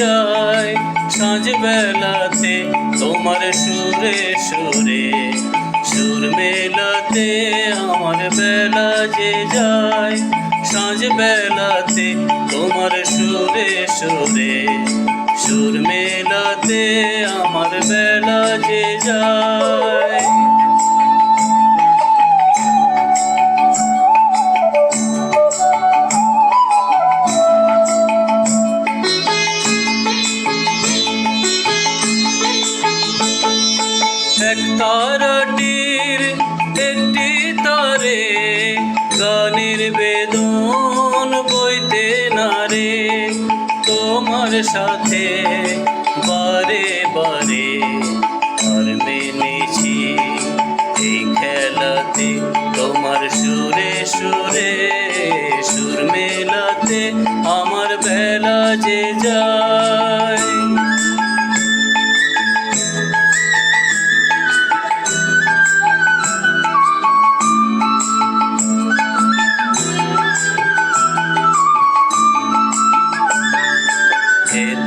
যায় সাঁঝ বেলাতে তোমার সুরে সুরে সুর মেলাতে আমার বেলা যে যায় সাঁঝ বেলাতে তোমার সুরে সুরে সুর মেলাতে আমার বেলা যে যায়। এক তারাটির একটি তারে গানের বেদন বইতে নারে তোমার সাথে বারে বারে আর মেনেছি এই খেলাতে তোমার সুরে সুরে সুর মেলাতে আমার বেলা যে যায়।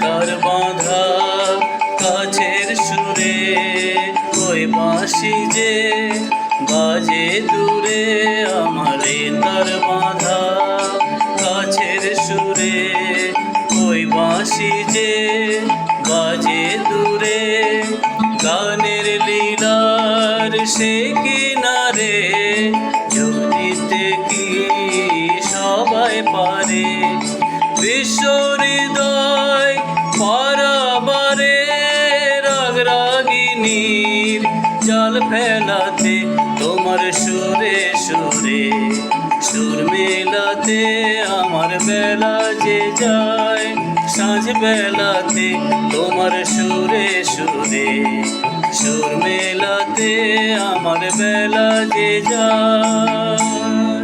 তার বাঁধা কাছের সুরে ওই বাঁশি যে বাজে দূরে আমার তার বাঁধা কাছের সুরে ওই বাঁশি যে বাজে দূরে গানের লীলার সে কিনারে যোগ দিতে কি সবাই পারে বিশ্ব হৃদয় পারাবারে রাগ রাগিনীর জাল ফেলাতে তোমার সুরে সুরে সুর মেলাতে আমার বেলা যে যায় সাঁঝ বেলাতে তোমার সুরে সুরে সুর মেলাতে আমার বেলা যে যায়।